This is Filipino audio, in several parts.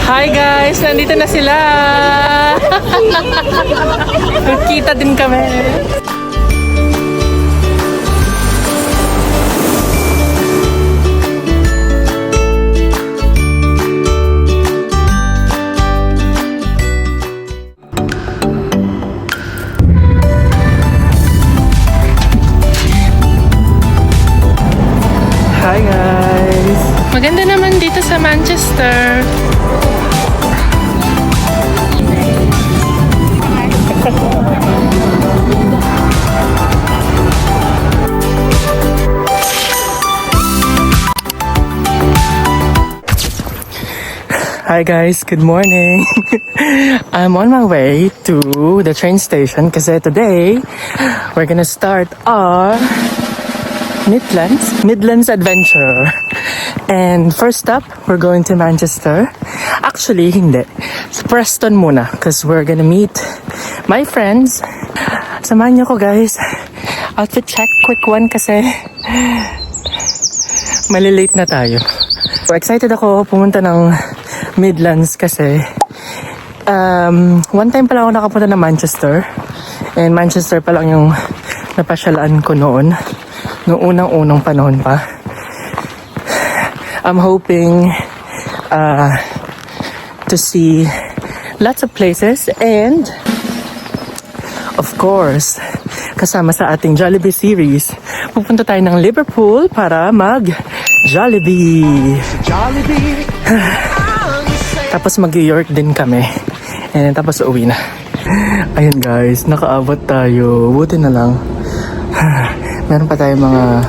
Hi guys! Nandito na sila! Nagkita din kami. Hi guys! Maganda naman dito sa Manchester. Hi guys, good morning. I'm on my way to the train station kasi today we're gonna start our Midlands adventure. And first stop, we're going to Manchester. Actually, hindi. Sa Preston muna because we're gonna meet my friends. Samahan niyo ko guys. Outfit check, quick one kasi malilate na tayo. So excited ako pumunta ng Midlands kasi one time pa lang ako nakapunta ng Manchester. And Manchester pa lang yung napasyalaan ko noon. Noong unang-unang panahon pa. I'm hoping to see lots of places and of course, kasama sa ating Jollibee series, pupunta tayo ng Liverpool para mag-Jollibee. Tapos mag-York din kami. And tapos uwi na. Ayun guys, nakaabot tayo. Buti na lang. Meron pa tayo mga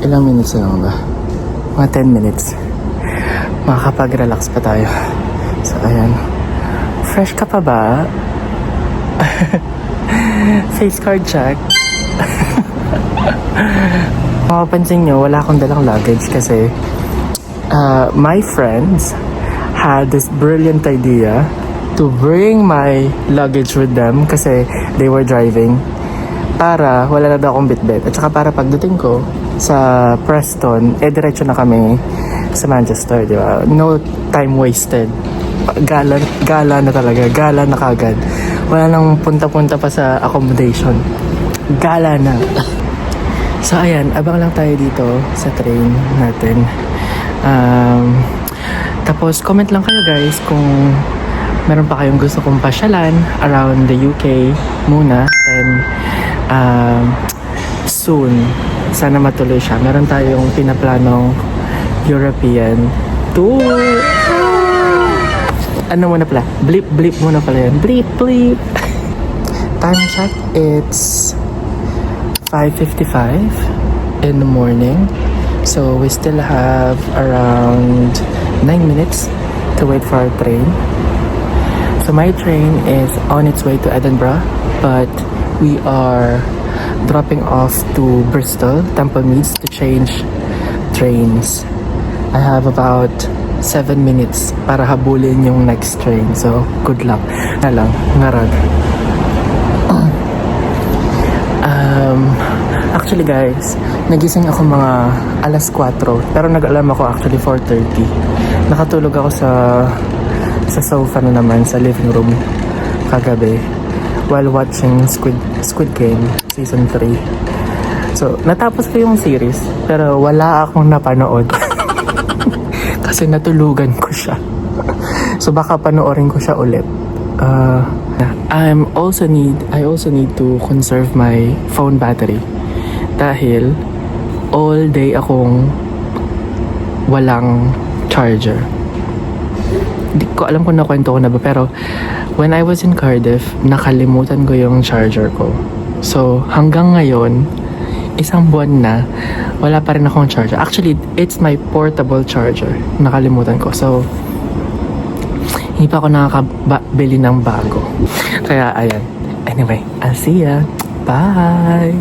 ilang minutes na lang ba? Mga 10 minutes. Makakapag-relax pa tayo. So, ayan. Fresh ka pa ba? Face card check. Makapansin nyo, wala akong dalang luggage kasi my friends had this brilliant idea to bring my luggage with them kasi they were driving. Para wala na daw akong bitbit. At saka para pagdating ko sa Preston, diretso na kami sa Manchester, di ba? No time wasted. Gala na talaga. Gala na kagad. Wala nang punta-punta pa sa accommodation. Gala na. So, ayan. Abang lang tayo dito sa train natin. Tapos, comment lang kayo guys kung meron pa kayong gusto kong pasyalan around the UK muna. And soon, sana matuloy siya. Meron tayong pinaplanong European tour. Ano muna pala? Blip muna pala yan. Blip. Time check, it's 5:55 in the morning. So we still have around 9 minutes to wait for our train. So my train is on its way to Edinburgh, but we are dropping off to Bristol, Temple Meads to change trains. I have about 7 minutes para habulin yung next train. So, good luck. Na lang, ngarag. Actually guys, nagising ako mga alas 4. Pero nag-alarm ako actually 4:30. Nakatulog ako sa sofa na naman sa living room kagabi while watching Squid Game Season 3. So, natapos ko yung series, pero wala akong napanood. Kasi natulugan ko siya. So, baka panoorin ko siya ulit. I also need to conserve my phone battery. Dahil, all day akong walang charger. Hindi ko alam kung nakwento ko na ba, pero when I was in Cardiff, nakalimutan ko yung charger ko. So, hanggang ngayon, isang buwan na, wala pa rin akong charger. Actually, it's my portable charger. Nakalimutan ko. So, hindi pa ako nakakabili ng bago. Kaya, ayan. Anyway, I'll see ya. Bye!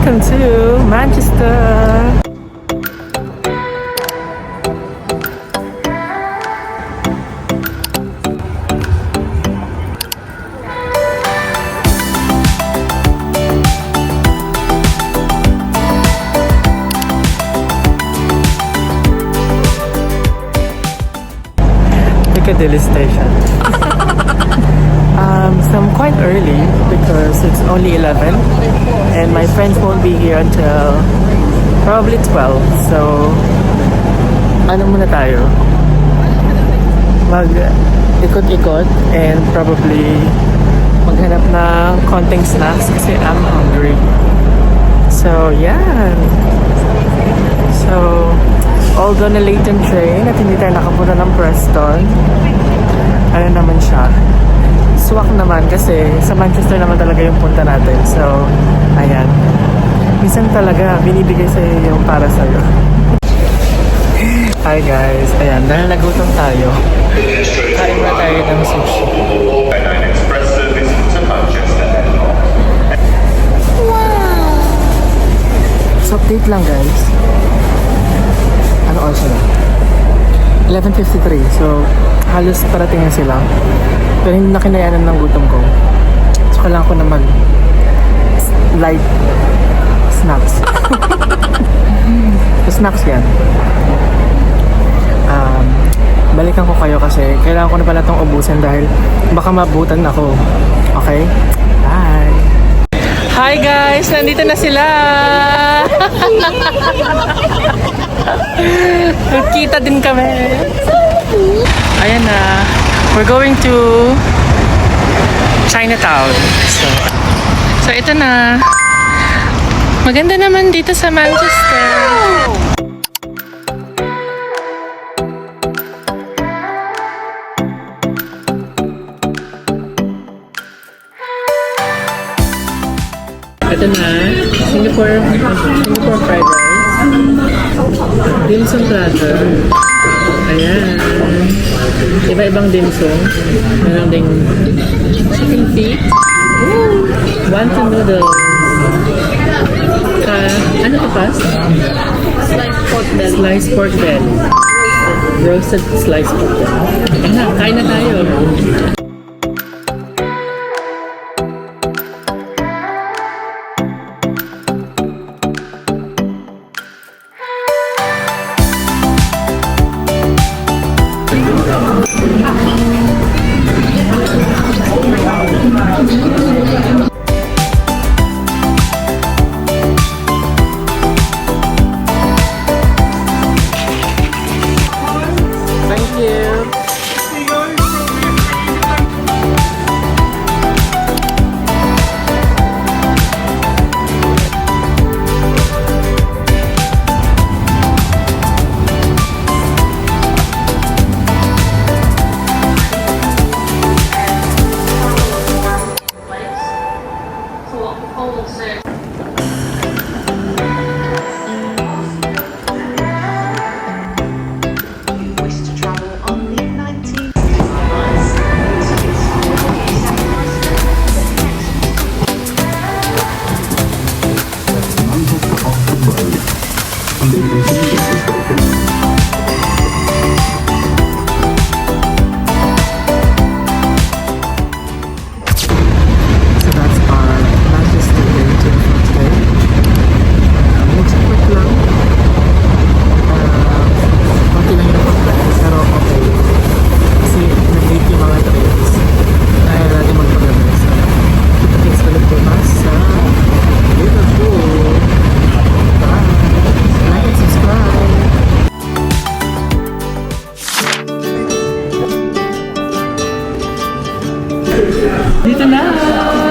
Welcome to Manchester! Piccadilly Station. So I'm quite early because it's only 11 and my friends won't be here until probably 12. So, ano muna tayo? Mag-ikot-ikot and probably maghanap ng konting snacks kasi I'm hungry. So, yan. So, although na late yung train at hindi tayo nakapunta ng Preston, ano naman siya? Swak naman kasi sa Manchester naman talaga yung punta natin. So, ayan. Minsan talaga binibigay sa'yo yung para sa'yo. Hi guys. Ayan, dahil nagutom tayo. Kain na tayo ng sushi. Wow! So, update lang guys. Ano oras na? 11:53. So, halos parating na sila. Pero hindi na kinayanan ng gutom ko. So, kailangan ko na light snacks. Snacks yan. Balikan ko kayo kasi kailangan ko na pala itong ubusin dahil baka mabutan ako. Okay? Bye! Hi guys! Nandito na sila! Kita din kami. Ayan na. We're going to Chinatown. So ito na. Maganda naman dito sa Manchester. Ito na. Singapore fried rice. Dim sum platter. Ayan. Iba-ibang dim sum. Meron ding chicken feet. Wonton noodles. Ano to pas? Sliced pork belly. Roasted sliced pork belly. Ayan, kain na tayo. Thank you. Dito na!